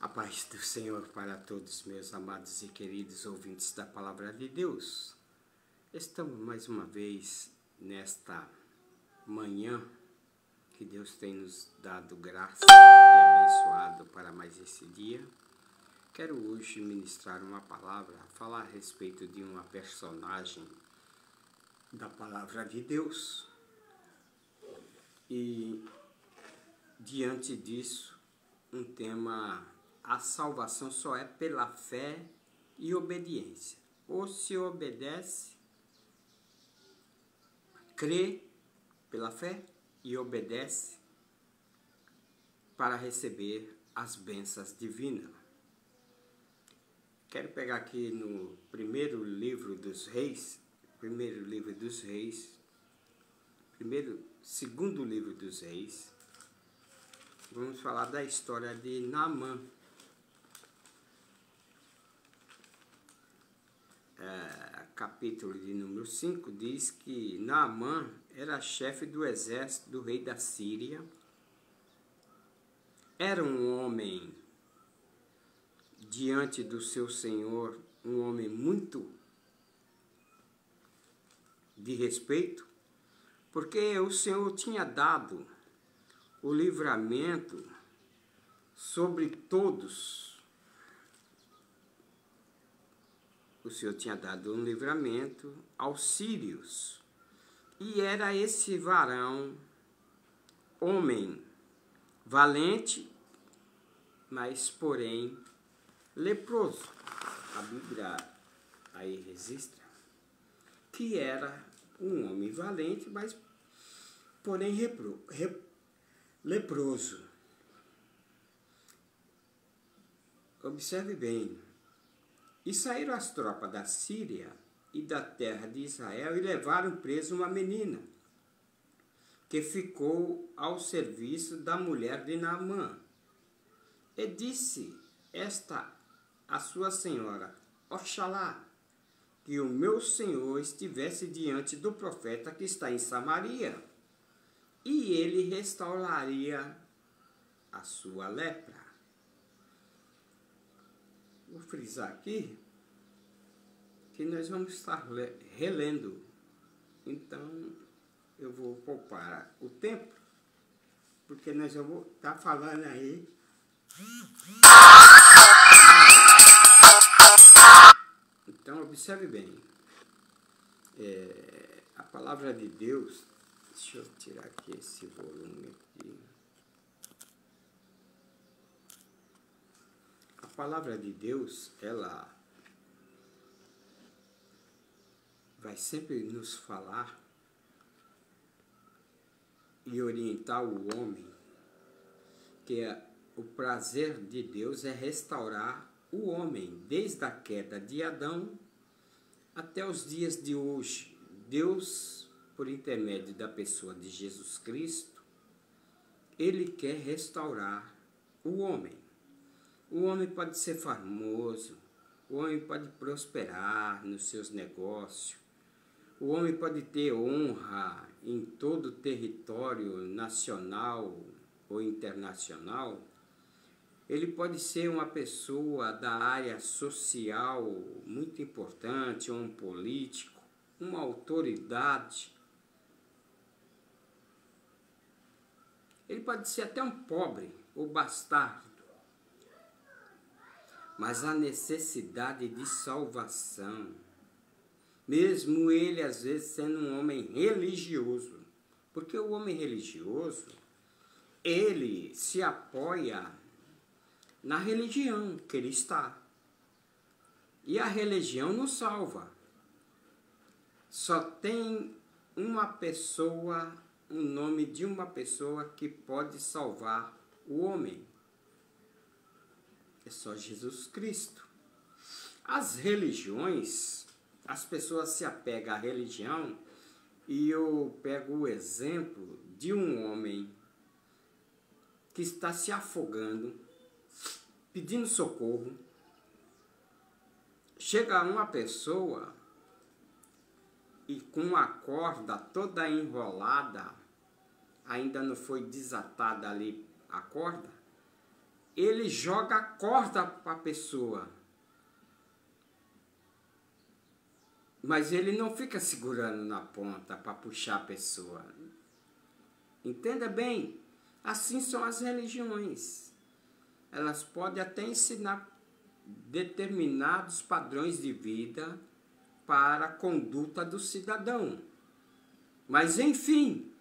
A paz do Senhor para todos, meus amados e queridos ouvintes da Palavra de Deus. Estamos mais uma vez nesta manhã que Deus tem nos dado graça e abençoado para mais esse dia. Quero hoje ministrar uma palavra, falar a respeito de uma personagem da Palavra de Deus. E diante disso, um tema: a salvação só é pela fé e obediência. Ou se obedece, crê pela fé e obedece para receber as bênçãos divinas. Quero pegar aqui no segundo livro dos Reis. Vamos falar da história de Naamã. Capítulo de número 5 diz que Naamã era chefe do exército do rei da Síria. Era um homem diante do seu senhor, um homem muito de respeito, porque o Senhor tinha dado o livramento sobre todos. O Senhor tinha dado um livramento aos sírios. E era esse varão, homem, valente, mas porém leproso. A Bíblia aí registra que era um homem valente, mas porém leproso. Observe bem. E saíram as tropas da Síria e da terra de Israel e levaram preso uma menina, que ficou ao serviço da mulher de Naamã. E disse esta a sua senhora: Oxalá que o meu senhor estivesse diante do profeta que está em Samaria, e ele restauraria a sua lepra. Vou frisar aqui que nós vamos estar relendo, então eu vou poupar o tempo, porque nós vamos estar falando aí. Então observe bem, a palavra de Deus. Deixa eu tirar aqui esse volume aqui. A palavra de Deus, ela vai sempre nos falar e orientar o homem que o prazer de Deus é restaurar o homem desde a queda de Adão até os dias de hoje. Deus, por intermédio da pessoa de Jesus Cristo, Ele quer restaurar o homem. O homem pode ser famoso, o homem pode prosperar nos seus negócios, o homem pode ter honra em todo o território nacional ou internacional. Ele pode ser uma pessoa da área social muito importante, um político, uma autoridade. Ele pode ser até um pobre ou bastardo. Mas a necessidade de salvação, mesmo ele às vezes sendo um homem religioso, porque o homem religioso, ele se apoia na religião que ele está. E a religião não salva. Só tem uma pessoa, o nome de uma pessoa que pode salvar o homem. É só Jesus Cristo. As religiões, as pessoas se apegam à religião, e eu pego o exemplo de um homem que está se afogando, pedindo socorro. Chega uma pessoa e com a corda toda enrolada, ainda não foi desatada ali a corda, ele joga a corda para a pessoa. Mas ele não fica segurando na ponta para puxar a pessoa. Entenda bem, assim são as religiões. Elas podem até ensinar determinados padrões de vida para a conduta do cidadão. Mas, enfim,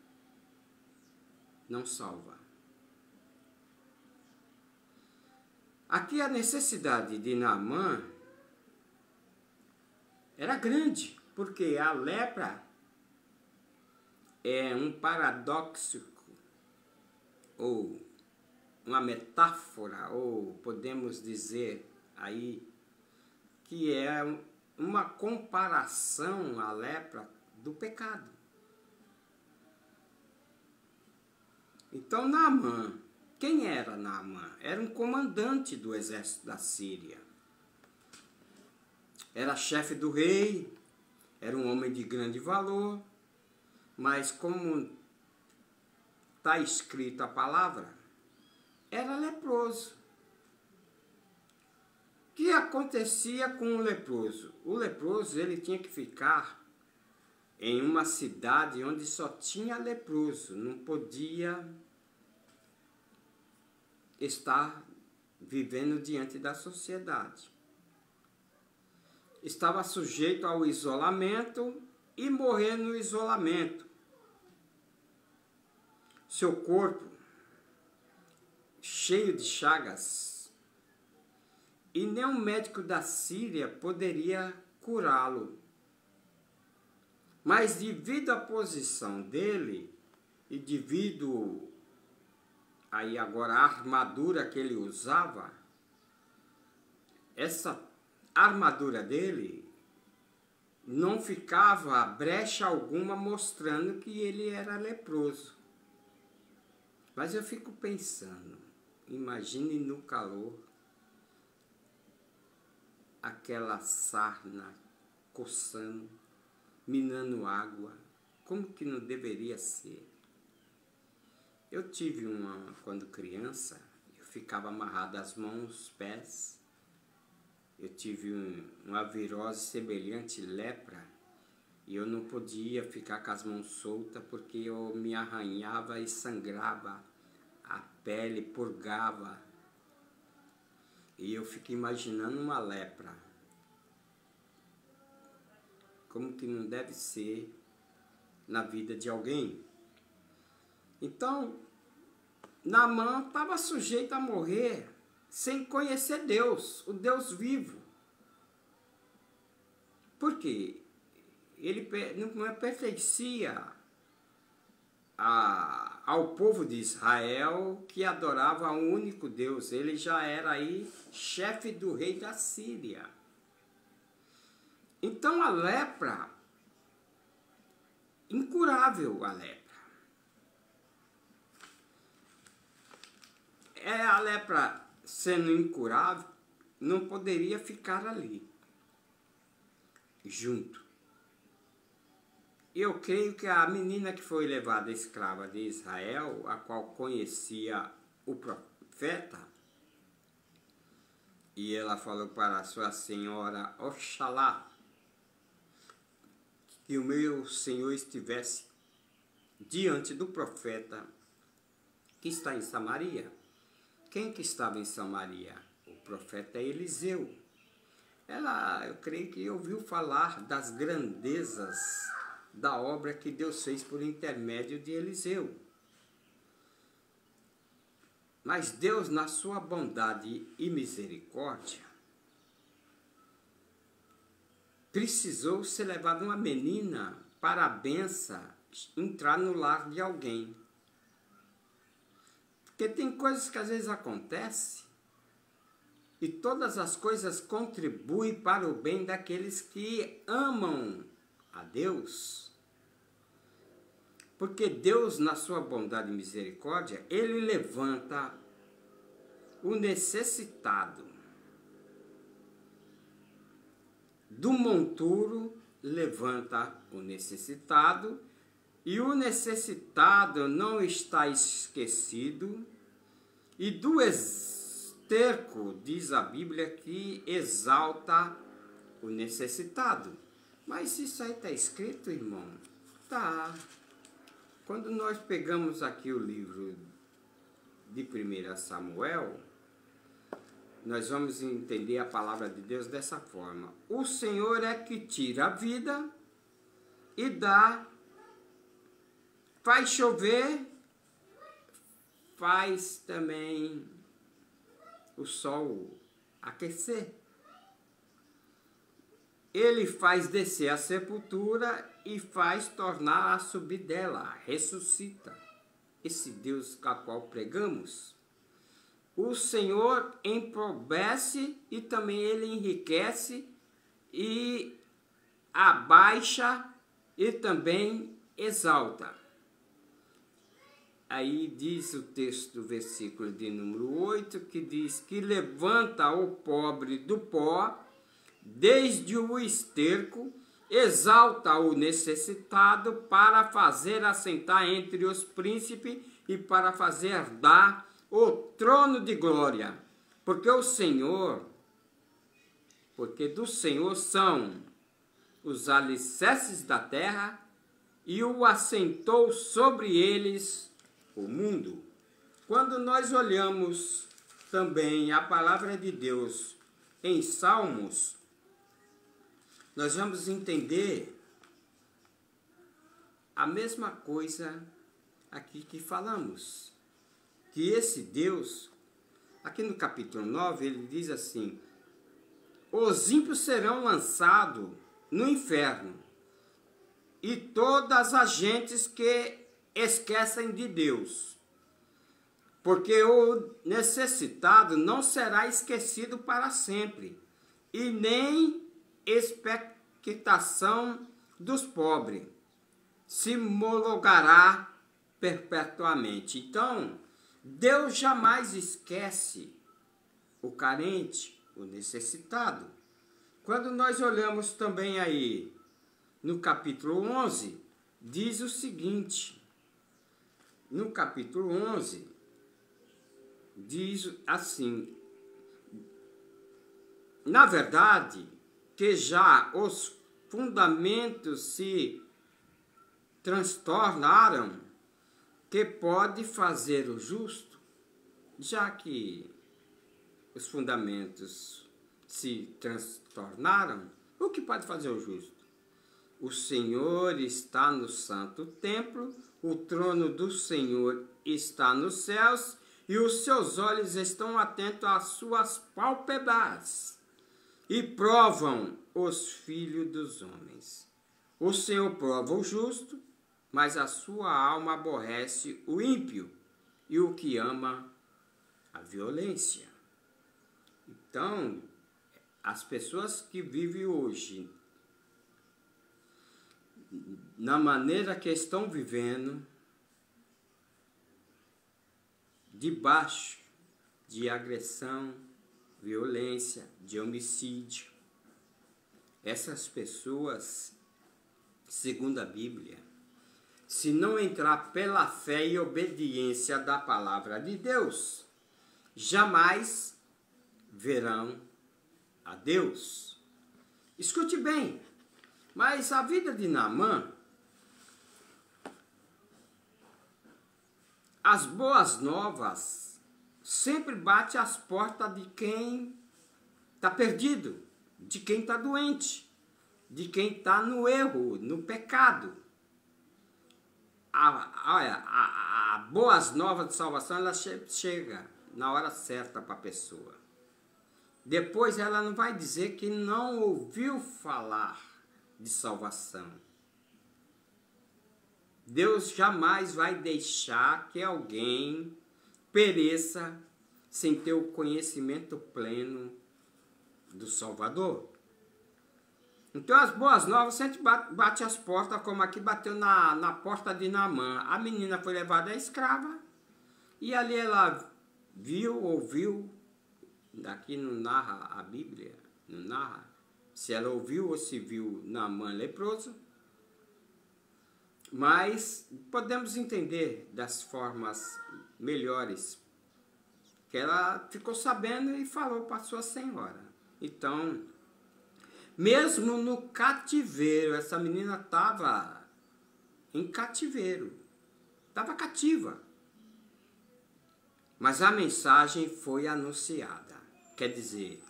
não salva. Aqui a necessidade de Naamã era grande, porque a lepra é um paradoxo, ou uma metáfora, ou podemos dizer aí, que é uma comparação à lepra do pecado. Então Naamã, quem era Naamã? Era um comandante do exército da Síria. Era chefe do rei, era um homem de grande valor, mas como está escrito a palavra, era leproso. O que acontecia com o leproso? O leproso ele tinha que ficar em uma cidade onde só tinha leproso, não podia estar vivendo diante da sociedade. Estava sujeito ao isolamento e morrer no isolamento. Seu corpo cheio de chagas, e nenhum médico da Síria poderia curá-lo. Mas devido à posição dele e devido aí agora a armadura que ele usava, essa armadura dele não ficava brecha alguma mostrando que ele era leproso. Mas eu fico pensando, imagine no calor, aquela sarna coçando, minando água, como que não deveria ser? Eu tive uma, quando criança, eu ficava amarrado às mãos, os pés. Eu tive uma virose semelhante lepra e eu não podia ficar com as mãos soltas porque eu me arranhava e sangrava, a pele purgava. E eu fico imaginando uma lepra. Como que não deve ser na vida de alguém? Então, Naamã estava sujeito a morrer sem conhecer Deus, o Deus vivo. Por quê? Ele não pertencia ao povo de Israel que adorava um único Deus. Ele já era aí chefe do rei da Síria. Então a lepra, incurável a lepra. A lepra sendo incurável, não poderia ficar ali, junto. Eu creio que a menina que foi levada escrava de Israel, a qual conhecia o profeta, e ela falou para a sua senhora, Oxalá, que o meu senhor estivesse diante do profeta que está em Samaria. Quem que estava em Samaria? O profeta Eliseu. Ela, eu creio que ouviu falar das grandezas da obra que Deus fez por intermédio de Eliseu. Mas Deus, na sua bondade e misericórdia, precisou ser levado uma menina para a benção entrar no lar de alguém. Porque tem coisas que às vezes acontecem e todas as coisas contribuem para o bem daqueles que amam a Deus. Porque Deus, na sua bondade e misericórdia, Ele levanta o necessitado. Do monturo levanta o necessitado, e o necessitado não está esquecido, e terco, diz a Bíblia, que exalta o necessitado. Mas isso aí está escrito, irmão? Tá. Quando nós pegamos aqui o livro de 1 Samuel, nós vamos entender a palavra de Deus dessa forma. O Senhor é que tira a vida e dá, faz chover, faz também o sol aquecer. Ele faz descer a sepultura e faz tornar a subir dela, ressuscita. Esse Deus a qual pregamos. O Senhor empobrece e também Ele enriquece e abaixa e também exalta. Aí diz o texto, versículo de número 8, que diz que levanta o pobre do pó, desde o esterco, exalta o necessitado para fazer assentar entre os príncipes e para fazer herdar o trono de glória. Porque do Senhor são os alicerces da terra e o assentou sobre eles o mundo. Quando nós olhamos também a palavra de Deus em Salmos, nós vamos entender a mesma coisa aqui que falamos. Que esse Deus, aqui no capítulo 9, ele diz assim: os ímpios serão lançados no inferno, e todas as gentes que esquecem de Deus, porque o necessitado não será esquecido para sempre, e nem expectação dos pobres se homologará perpetuamente. Então, Deus jamais esquece o carente, o necessitado. Quando nós olhamos também aí no capítulo 11, diz o seguinte: no capítulo 11, diz assim: na verdade, que já os fundamentos se transtornaram, que pode fazer o justo, já que os fundamentos se transtornaram, o que pode fazer o justo? O Senhor está no santo templo, o trono do Senhor está nos céus, e os seus olhos estão atentos às suas pálpebras, e provam os filhos dos homens. O Senhor prova o justo, mas a sua alma aborrece o ímpio e o que ama a violência. Então, as pessoas que vivem hoje, na maneira que estão vivendo, debaixo de agressão, violência, de homicídio, essas pessoas, segundo a Bíblia, se não entrar pela fé e obediência da palavra de Deus, jamais verão a Deus. Escute bem, mas a vida de Naamã, as boas novas sempre bate às portas de quem está perdido, de quem está doente, de quem está no erro, no pecado. A boas novas de salvação, ela chega na hora certa para a pessoa. Depois ela não vai dizer que não ouviu falar de salvação. Deus jamais vai deixar que alguém pereça sem ter o conhecimento pleno do Salvador. Então as boas novas sempre bate as portas, como aqui bateu na porta de Naamã. A menina foi levada à escrava e ali ela viu, ouviu, daqui não narra a Bíblia, não narra se ela ouviu ou se viu Naamã leproso, mas podemos entender das formas melhores que ela ficou sabendo e falou para sua senhora. Então, mesmo no cativeiro, essa menina estava em cativeiro, estava cativa. Mas a mensagem foi anunciada. Quer dizer,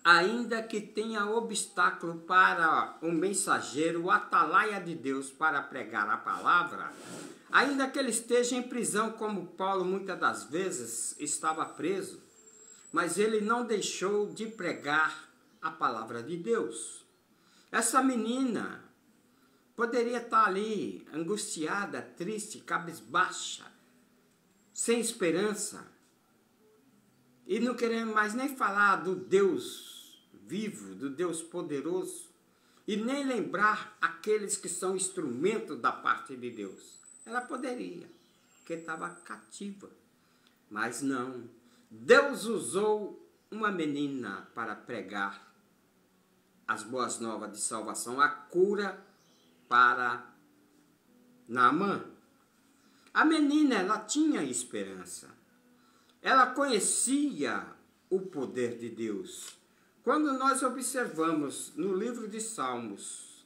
ainda que tenha obstáculo para o mensageiro, o atalaia de Deus para pregar a palavra, ainda que ele esteja em prisão, como Paulo muitas das vezes estava preso, mas ele não deixou de pregar a palavra de Deus. Essa menina poderia estar ali angustiada, triste, cabisbaixa, sem esperança, e não querendo mais nem falar do Deus vivo, do Deus poderoso, e nem lembrar aqueles que são instrumento da parte de Deus. Ela poderia, porque estava cativa, mas não. Deus usou uma menina para pregar as boas novas de salvação, a cura para Naamã. A menina, ela tinha esperança. Ela conhecia o poder de Deus. Quando nós observamos no livro de Salmos,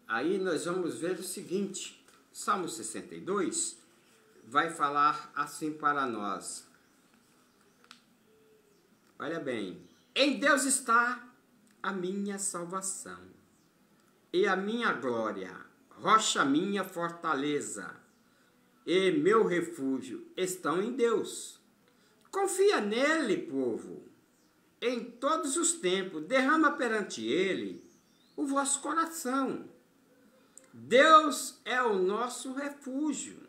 aí nós vamos ver o seguinte, Salmo 62 vai falar assim para nós. Olha bem, em Deus está a minha salvação e a minha glória, rocha minha fortaleza e meu refúgio estão em Deus. Confia nele, povo, em todos os tempos, derrama perante ele o vosso coração. Deus é o nosso refúgio.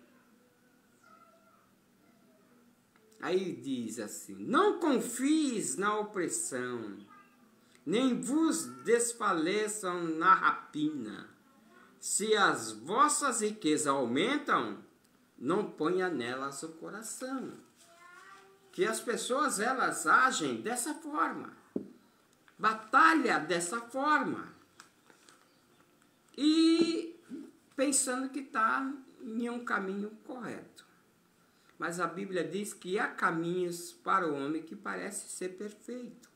Aí diz assim, não confies na opressão, nem vos desfaleçam na rapina. Se as vossas riquezas aumentam, não ponha nelas o coração. Que as pessoas, elas agem dessa forma, batalha dessa forma, e pensando que está em um caminho correto. Mas a Bíblia diz que há caminhos para o homem que parece ser perfeito,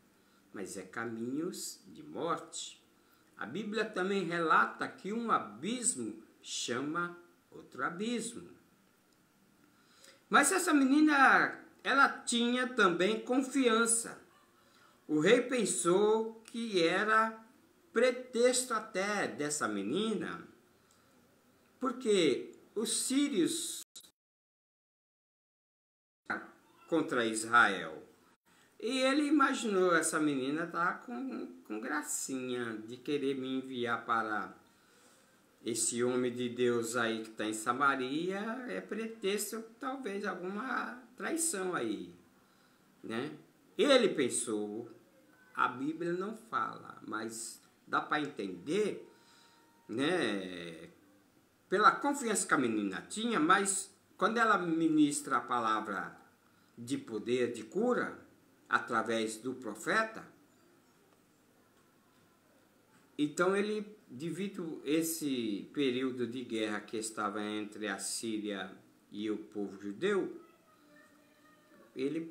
mas é caminhos de morte. A Bíblia também relata que um abismo chama outro abismo. Mas essa menina, ela tinha também confiança. O rei pensou que era pretexto até dessa menina, porque os sírios contra Israel. E ele imaginou, essa menina tá com gracinha de querer me enviar para esse homem de Deus aí que está em Samaria, é pretexto talvez alguma traição aí, né? Ele pensou, a Bíblia não fala, mas dá para entender, né? Pela confiança que a menina tinha, mas quando ela ministra a palavra de poder, de cura, através do profeta, então ele, devido esse período de guerra que estava entre a Síria e o povo judeu, ele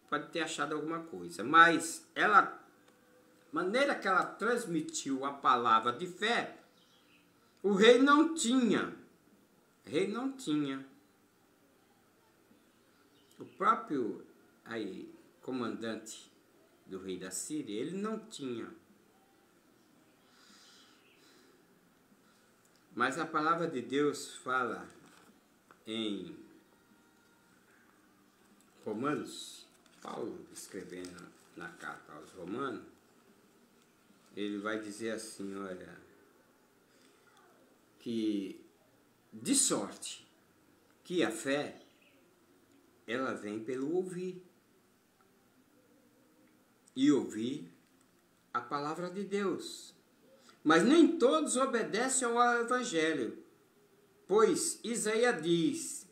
pode ter achado alguma coisa, mas a maneira que ela transmitiu a palavra de fé, o rei não tinha. O próprio comandante do rei da Síria, ele não tinha. Mas a palavra de Deus fala em Romanos, Paulo escrevendo na carta aos Romanos, ele vai dizer assim, olha, que de sorte que a fé, ela vem pelo ouvir. E ouvir a palavra de Deus. Mas nem todos obedecem ao Evangelho. Pois Isaías diz,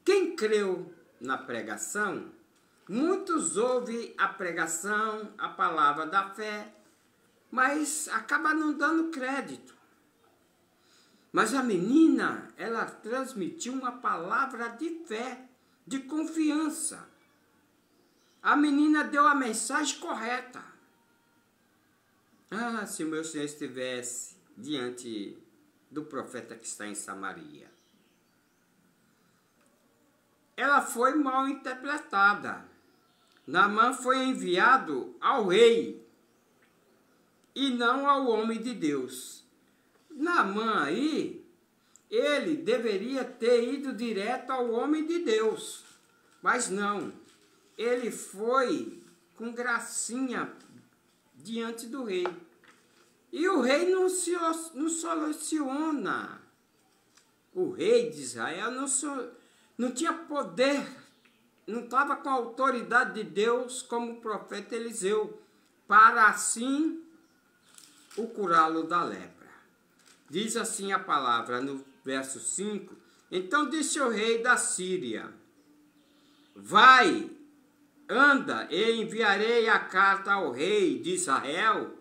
quem creu na pregação, muitos ouvem a pregação, a palavra da fé, mas acaba não dando crédito. Mas a menina, ela transmitiu uma palavra de fé, de confiança. A menina deu a mensagem correta. Ah, se o meu Senhor estivesse diante do profeta que está em Samaria. Ela foi mal interpretada. Naamã foi enviado ao rei e não ao homem de Deus. Naamã aí, ele deveria ter ido direto ao homem de Deus, mas não. Ele foi com gracinha diante do rei. E o rei não soluciona. O rei de Israel não tinha poder, não estava com a autoridade de Deus como o profeta Eliseu, para assim o curá-lo da lepra. Diz assim a palavra no verso 5, então disse o rei da Síria, vai, anda, e enviarei a carta ao rei de Israel.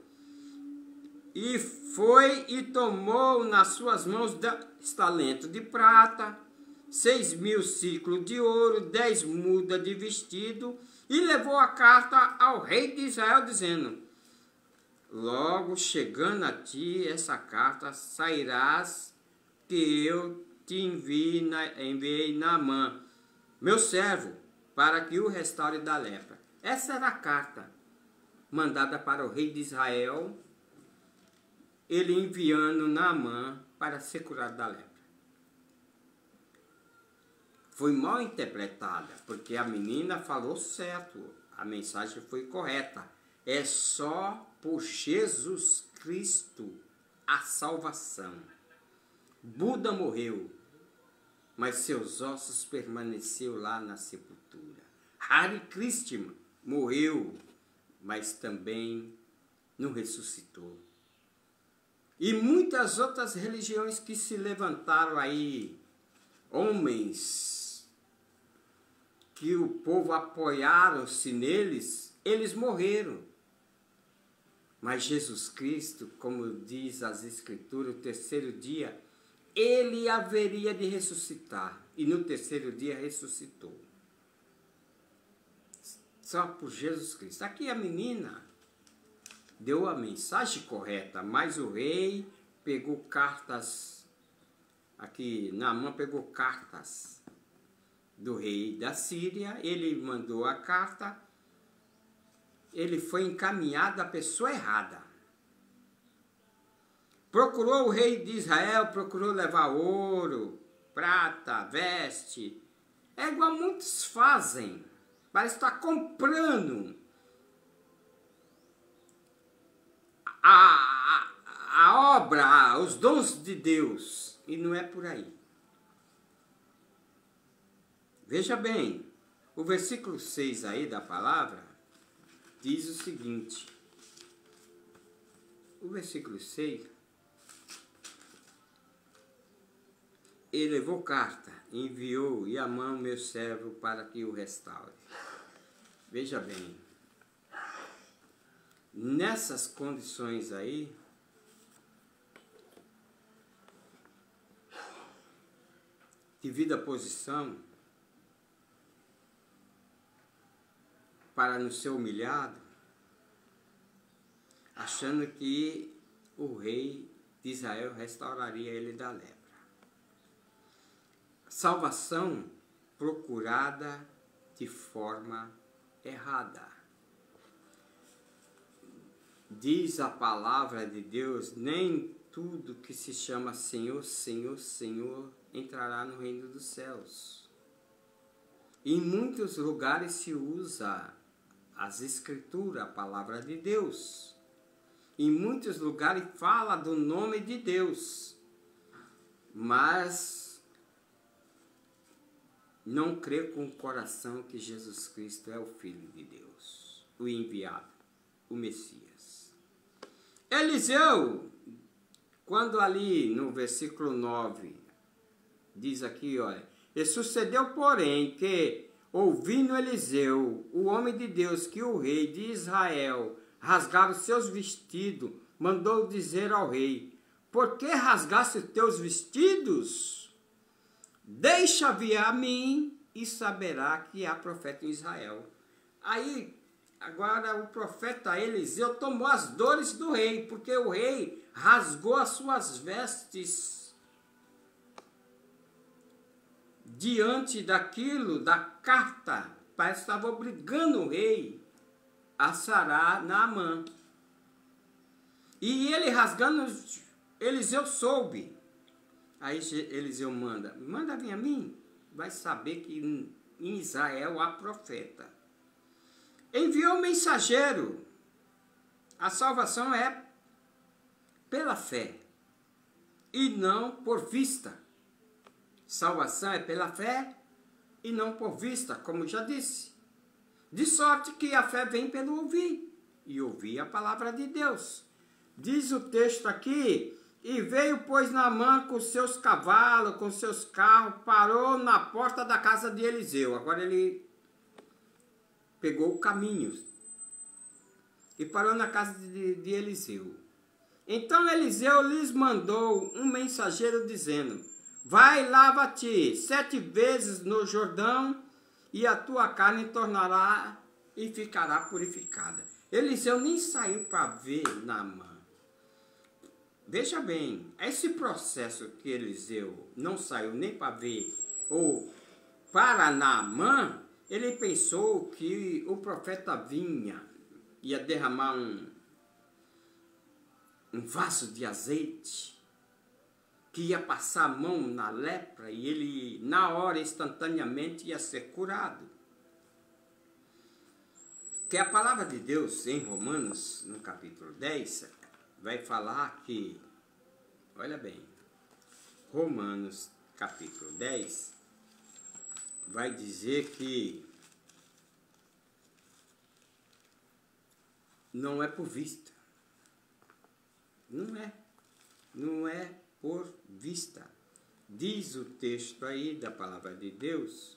E foi e tomou nas suas mãos 10 talentos de prata, 6.000 ciclos de ouro, 10 mudas de vestido, e levou a carta ao rei de Israel, dizendo, logo chegando a ti essa carta, sairás, que eu te enviei Naamã, meu servo, para que o restaure da lepra. Essa era a carta mandada para o rei de Israel, ele enviando Naamã para ser curado da lepra. Foi mal interpretada, porque a menina falou certo, a mensagem foi correta. É só por Jesus Cristo a salvação. Buda morreu, mas seus ossos permaneceram lá na sepultura. Hare Krishna morreu, mas também não ressuscitou. E muitas outras religiões que se levantaram aí, homens que o povo apoiaram-se neles, eles morreram. Mas Jesus Cristo, como diz as Escrituras, o terceiro dia, ele haveria de ressuscitar. E no terceiro dia ressuscitou. Só por Jesus Cristo. Aqui a menina deu a mensagem correta, mas o rei pegou cartas, aqui Naamã pegou cartas do rei da Síria, ele mandou a carta, ele foi encaminhado à pessoa errada. Procurou o rei de Israel, procurou levar ouro, prata, veste. É igual muitos fazem, parece estar comprando a obra, os dons de Deus, e não é por aí. Veja bem, o versículo 6 aí da palavra diz o seguinte, o versículo 6, ele levou carta, enviou e a mão meu servo para que o restaure. Veja bem, nessas condições aí, devido à posição, para não ser humilhado, achando que o rei de Israel restauraria ele da lepra. Salvação procurada de forma errada. Diz a palavra de Deus, nem tudo que se chama Senhor, Senhor, Senhor entrará no reino dos céus. Em muitos lugares se usa as escrituras, a palavra de Deus. Em muitos lugares fala do nome de Deus, mas não crê com o coração que Jesus Cristo é o Filho de Deus, o enviado, o Messias. Eliseu, quando ali no versículo 9, diz aqui, olha, e sucedeu, porém, que, ouvindo Eliseu, o homem de Deus, que o rei de Israel rasgara os seus vestidos, mandou dizer ao rei, por que rasgaste os teus vestidos? deixa vir a mim e saberá que há profeta em Israel. Aí, agora o profeta Eliseu tomou as dores do rei, porque o rei rasgou as suas vestes diante daquilo, da carta. Parece que estava obrigando o rei a sarar Naamã. E ele rasgando, Eliseu soube. Aí Eliseu manda vir a mim, vai saber que em Israel há profeta. Enviou um mensageiro. A salvação é pela fé e não por vista. Salvação é pela fé e não por vista, como já disse. De sorte que a fé vem pelo ouvir, e ouvir a palavra de Deus. Diz o texto aqui: e veio, pois, Naamã com seus cavalos, com seus carros, parou na porta da casa de Eliseu. Agora ele pegou o caminho e parou na casa de Eliseu. Então Eliseu lhes mandou um mensageiro dizendo: vai, lava-te 7 vezes no Jordão, e a tua carne tornará e ficará purificada. Eliseu nem saiu para ver Naamã. Veja bem, esse processo que Eliseu não saiu nem para ver ou para Naamã, ele pensou que o profeta vinha, ia derramar um vaso de azeite, que ia passar a mão na lepra e ele, na hora, instantaneamente, ia ser curado. Que a palavra de Deus, em Romanos, no capítulo 10, vai falar que, olha bem, Romanos, capítulo 10, vai dizer que não é por vista. Não é por vista. Diz o texto aí da palavra de Deus,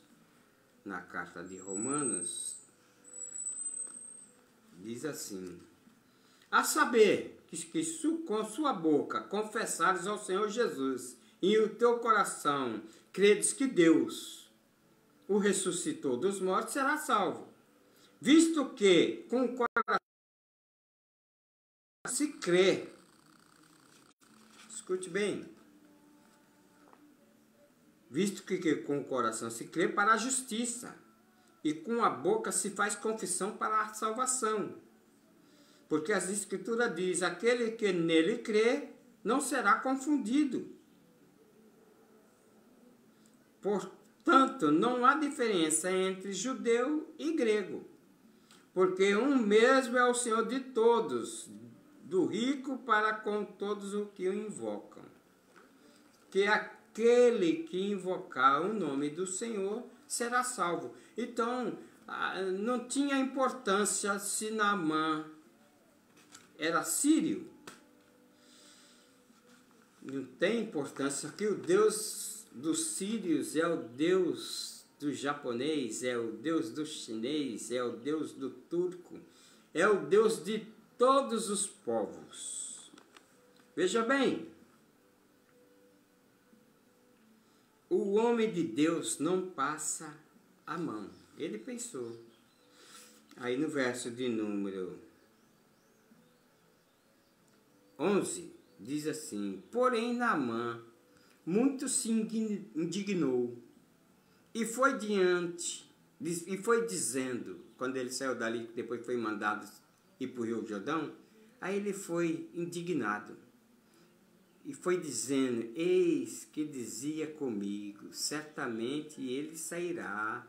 na carta de Romanos, diz assim: a saber, que com sua boca confessares ao Senhor Jesus, e o teu coração credes que Deus o ressuscitou dos mortos, será salvo. Visto que com o coração se crê, escute bem, visto que com o coração se crê para a justiça, e com a boca se faz confissão para a salvação. Porque as Escrituras diz: aquele que nele crê não será confundido. Portanto, não há diferença entre judeu e grego, porque um mesmo é o Senhor de todos, do rico para com todos os que o invocam. Que aquele que invocar o nome do Senhor será salvo. Então, não tinha importância se Naamã era sírio. Não tem importância que o Deus dos sírios é o Deus do japonês, é o Deus do chinês, é o Deus do turco, é o Deus de todos os povos. Veja bem, o homem de Deus não passa a mão. Ele pensou. Aí no verso de número 11, diz assim: porém Naamã muito se indignou e foi dizendo, quando ele saiu dali, depois foi mandado ir para o Rio Jordão, aí ele foi indignado e foi dizendo: eis que dizia comigo, certamente ele sairá,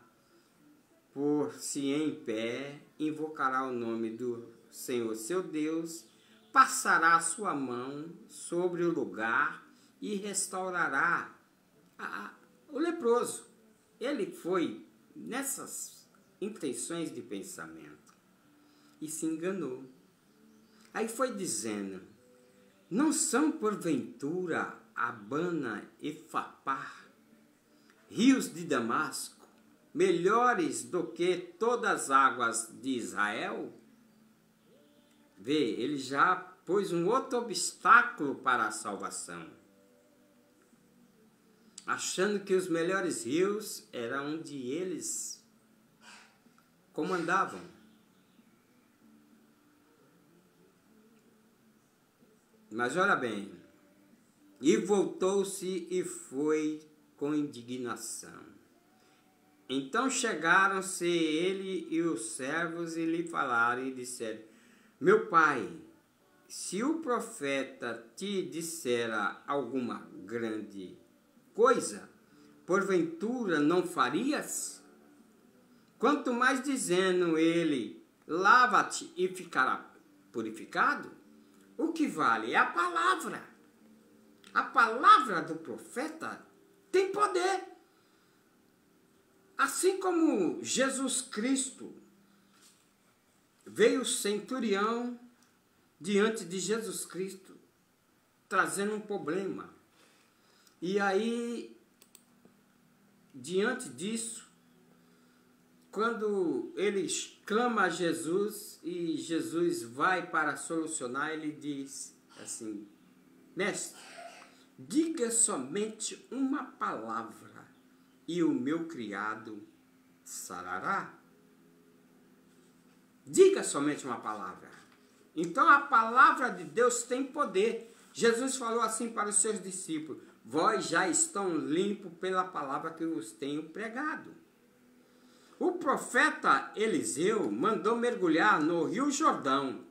por-se em pé, invocará o nome do Senhor seu Deus, passará a sua mão sobre o lugar e restaurará o leproso. Ele foi nessas intenções de pensamento e se enganou. Aí foi dizendo: não são porventura Abana e Fapar, rios de Damasco, melhores do que todas as águas de Israel? Vê, ele já pôs um outro obstáculo para a salvação. achando que os melhores rios eram onde eles comandavam. Mas olha bem, e voltou-se e foi com indignação. Então chegaram-se ele e os servos e lhe falaram e disseram: meu pai, se o profeta te dissera alguma grande coisa, porventura não farias? Quanto mais dizendo ele: lava-te e ficará purificado, o que vale é a palavra. A palavra do profeta tem poder. Assim como Jesus Cristo veio o centurião diante de Jesus Cristo, trazendo um problema. E aí, diante disso, quando ele clama a Jesus e Jesus vai para solucionar, ele diz assim: mestre, diga somente uma palavra e o meu criado sarará. Diga somente uma palavra. Então a palavra de Deus tem poder. Jesus falou assim para os seus discípulos: vós já estão limpos pela palavra que vos tenho pregado. O profeta Eliseu mandou mergulhar no Rio Jordão.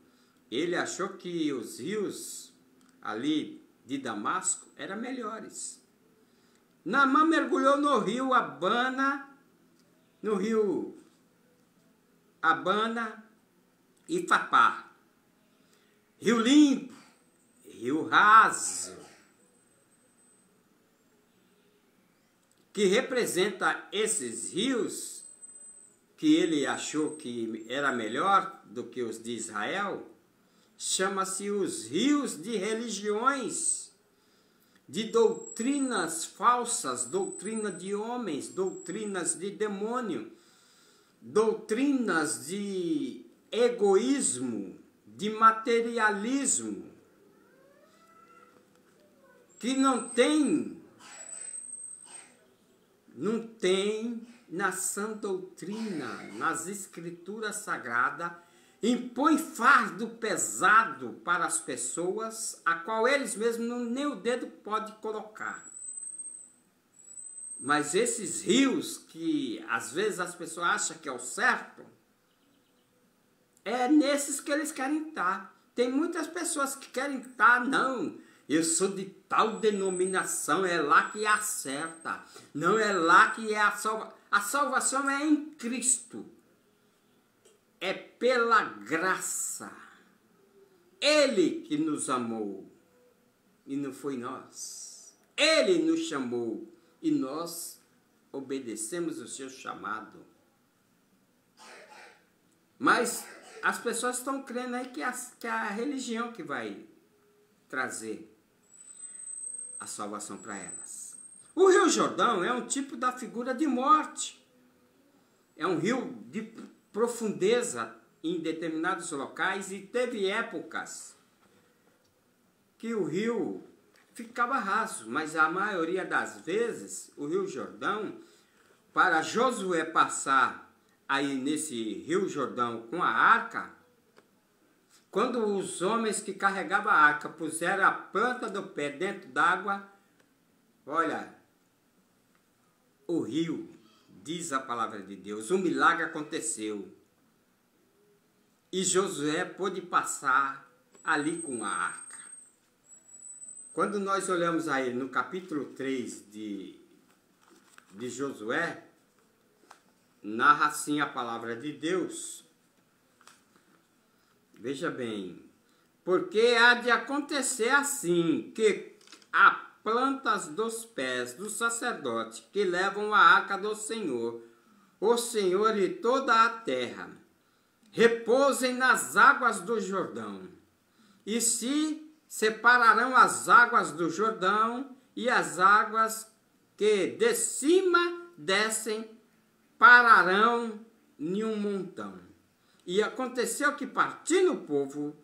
Ele achou que os rios ali de Damasco eram melhores. Naamã mergulhou no rio Abana, e Fapá. Rio limpo, rio raso, que representa esses rios que ele achou que era melhor do que os de Israel, chama-se os rios de religiões, de doutrinas falsas, doutrina de homens, doutrinas de demônio, doutrinas de egoísmo, de materialismo, que não tem na sã doutrina, nas escrituras sagradas, impõe fardo pesado para as pessoas, a qual eles mesmos nem o dedo podem colocar. Mas esses rios que às vezes as pessoas acham que é o certo, é nesses que eles querem estar. Tem muitas pessoas que querem estar, não, eu sou de tal denominação, é lá que acerta. Não, é lá que é a salvação. A salvação é em Cristo. É pela graça. Ele que nos amou e não foi nós. Ele nos chamou e nós obedecemos o seu chamado. Mas as pessoas estão crendo aí que é a religião que vai trazer a salvação para elas. O Rio Jordão é um tipo da figura de morte. É um rio de profundeza em determinados locais e teve épocas que o rio ficava raso, mas a maioria das vezes o Rio Jordão, para Josué passar aí nesse Rio Jordão com a arca, quando os homens que carregavam a arca puseram a planta do pé dentro d'água, olha, o rio, diz a palavra de Deus, um milagre aconteceu. E Josué pôde passar ali com a arca. Quando nós olhamos aí no capítulo 3 de Josué, narra assim a palavra de Deus. Veja bem, porque há de acontecer assim, que a plantas dos pés do sacerdote que levam a arca do Senhor, o Senhor e toda a terra, repousem nas águas do Jordão, e se separarão as águas do Jordão e as águas que de cima descem pararão em um montão. E aconteceu que, partindo o povo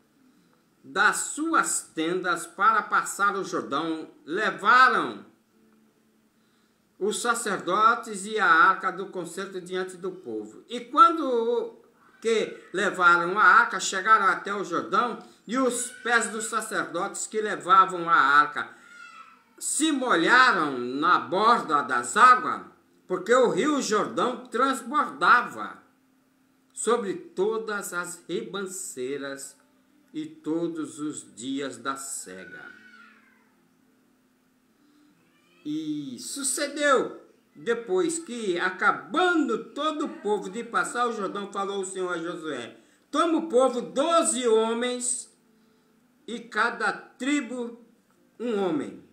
das suas tendas para passar o Jordão, levaram os sacerdotes e a arca do concerto diante do povo. E quando que levaram a arca, chegaram até o Jordão, e os pés dos sacerdotes que levavam a arca se molharam na borda das águas, porque o rio Jordão transbordava sobre todas as ribanceiras e todos os dias da cega. E sucedeu, depois que, acabando todo o povo de passar o Jordão, falou o Senhor a Josué: toma o povo 12 homens, e cada tribo um homem.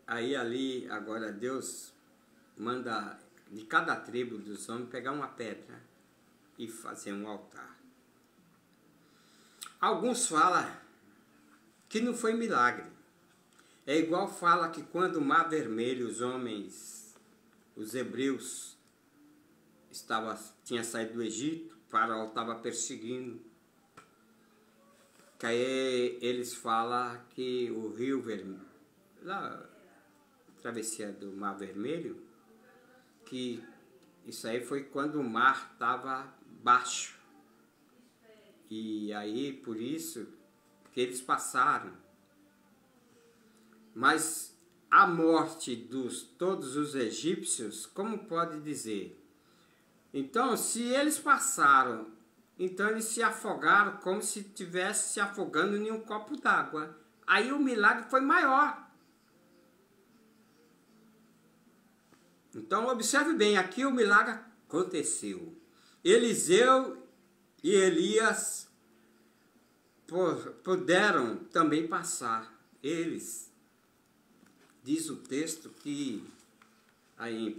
Aí ali, agora Deus manda de cada tribo dos homens pegar uma pedra e fazer um altar. Alguns falam que não foi milagre. É igual fala que quando o Mar Vermelho, os homens, os hebreus, tinha saído do Egito, o faraó estava perseguindo. Que aí eles falam que o Rio Vermelho, lá, a travessia do Mar Vermelho, que isso aí foi quando o mar estava baixo. E aí, por isso, que eles passaram. Mas a morte dos todos os egípcios, como pode dizer? Então, se eles passaram, então eles se afogaram como se estivesse se afogando em um copo d'água. Aí o milagre foi maior. Então, observe bem, aqui o milagre aconteceu. Eliseu e Elias puderam também passar. Eles, diz o texto que, aí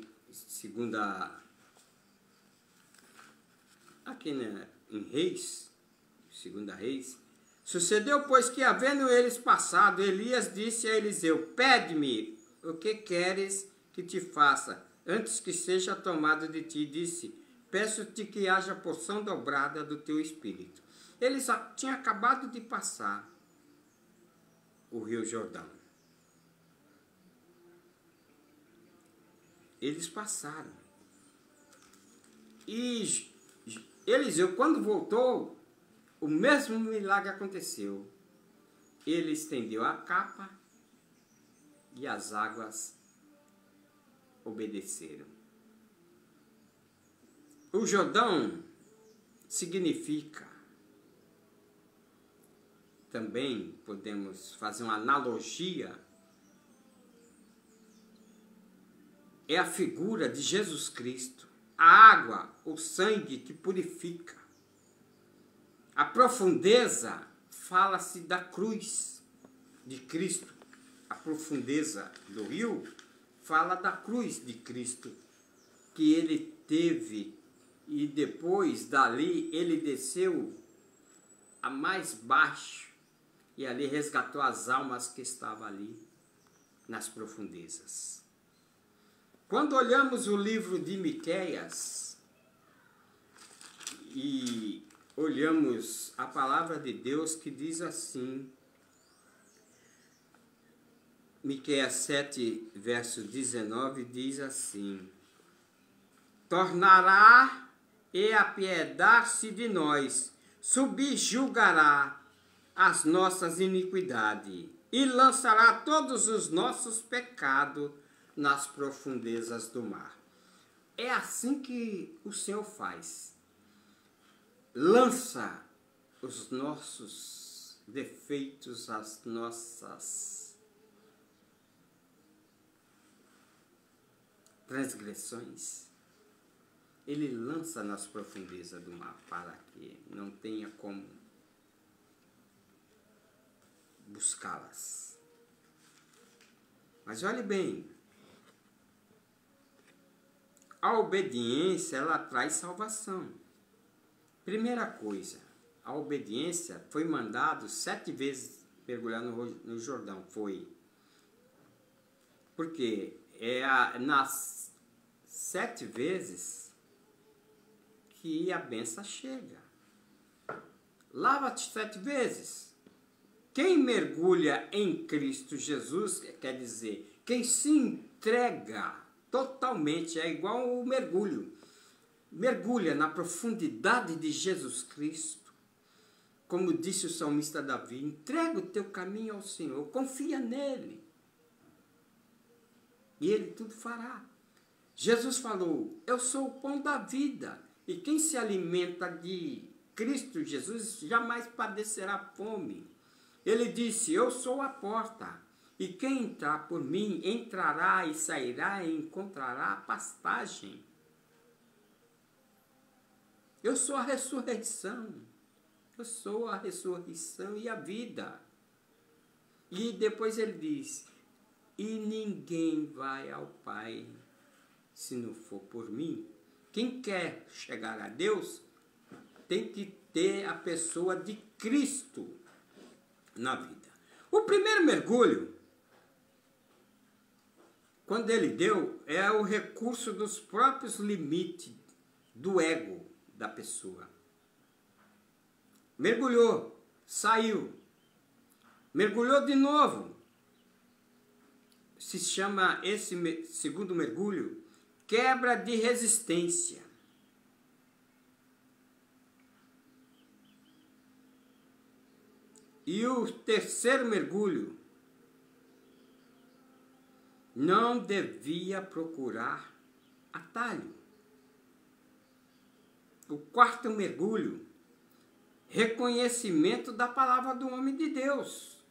aqui né, em Reis, segunda Reis, sucedeu, pois, que havendo eles passado, Elias disse a Eliseu: pede-me o que queres que te faça, antes que seja tomado de ti. Disse: peço-te que haja porção dobrada do teu espírito. Eles tinham acabado de passar o rio Jordão. Eles passaram. E Eliseu, quando voltou, o mesmo milagre aconteceu. Ele estendeu a capa e as águas obedeceram. O Jordão significa, também podemos fazer uma analogia, é a figura de Jesus Cristo. A água, o sangue que purifica. A profundeza, fala-se da cruz de Cristo. A profundeza do rio fala da cruz de Cristo, que ele teve, e depois dali ele desceu a mais baixo e ali resgatou as almas que estavam ali nas profundezas. Quando olhamos o livro de Miqueias e olhamos a palavra de Deus, que diz assim, Miqueias 7, verso 19, diz assim: tornará e apiedar-se de nós, subjugará as nossas iniquidades e lançará todos os nossos pecados nas profundezas do mar. É assim que o Senhor faz. Lança os nossos defeitos, as nossas transgressões. Ele lança nas profundezas do mar para que não tenha como buscá-las. Mas olhe bem, a obediência, ela traz salvação. Primeira coisa, a obediência foi mandado 7 vezes mergulhar no Jordão. Foi. Porque nas 7 vezes que a benção chega. Lava-te 7 vezes. Quem mergulha em Cristo Jesus, quer dizer, Quem se entrega totalmente é igual o mergulho. Mergulha na profundidade de Jesus Cristo. Como disse o salmista Davi, entrega o teu caminho ao Senhor, confia nele. E ele tudo fará. Jesus falou, eu sou o pão da vida. E quem se alimenta de Cristo Jesus jamais padecerá fome. Ele disse, eu sou a porta. E quem entrar por mim, entrará e sairá e encontrará pastagem. Eu sou a ressurreição. Eu sou a ressurreição e a vida. E depois ele diz, e ninguém vai ao Pai se não for por mim. Quem quer chegar a Deus tem que ter a pessoa de Cristo na vida. O primeiro mergulho, quando ele deu, é o recurso dos próprios limites do ego da pessoa. Mergulhou, saiu, mergulhou de novo. Se chama esse segundo mergulho quebra de resistência. E o terceiro mergulho, não devia procurar atalho. O quarto mergulho, reconhecimento da palavra do homem de Deus.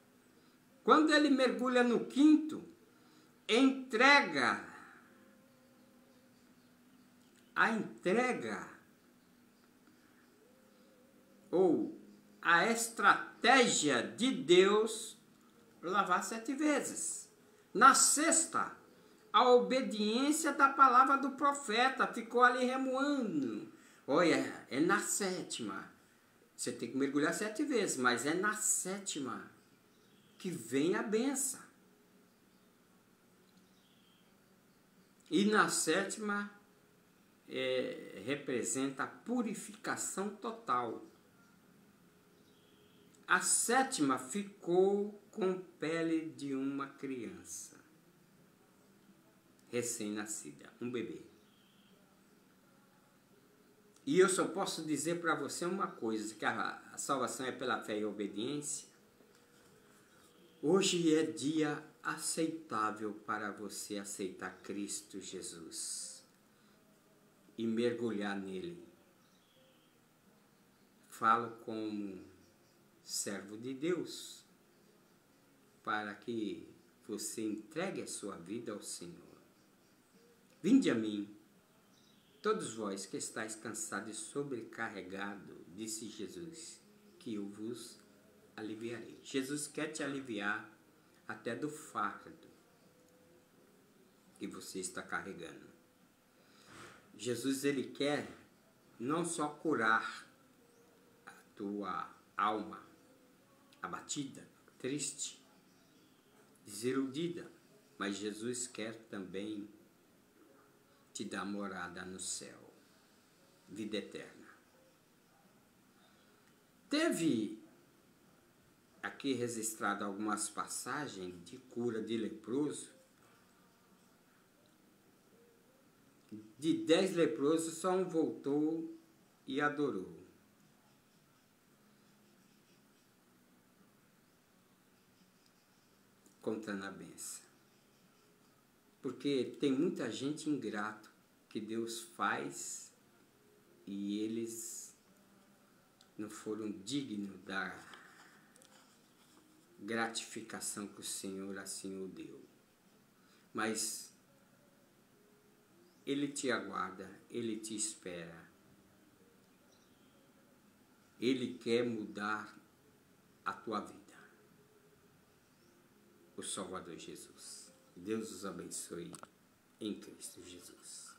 Quando ele mergulha no quinto, a entrega ou a estratégia de Deus lavar 7 vezes. Na sexta, a obediência da palavra do profeta ficou ali remoando. Olha, é na sétima. Você tem que mergulhar 7 vezes, mas é na sétima que vem a benção. E na sétima representa a purificação total. A sétima ficou com pele de uma criança recém-nascida, um bebê. E eu só posso dizer para você uma coisa, que a salvação é pela fé e obediência. Hoje é dia aceitável para você aceitar Cristo Jesus e mergulhar nele. Falo como servo de Deus, para que você entregue a sua vida ao Senhor. Vinde a mim, todos vós que estáis cansados e sobrecarregados, disse Jesus, que eu vos aliviarei. Jesus quer te aliviar até do fardo que você está carregando. Jesus, ele quer não só curar a tua alma abatida, triste, desiludida, mas Jesus quer também te dar morada no céu, vida eterna. Teve aqui registrado algumas passagens de cura de leproso. De 10 leprosos, só um voltou e adorou. Contando a benção. Porque tem muita gente ingrato que Deus faz e eles não foram dignos da gratificação que o Senhor assim o deu. Mas Ele te aguarda, Ele te espera. Ele quer mudar a tua vida. O Salvador Jesus. Deus os abençoe em Cristo Jesus.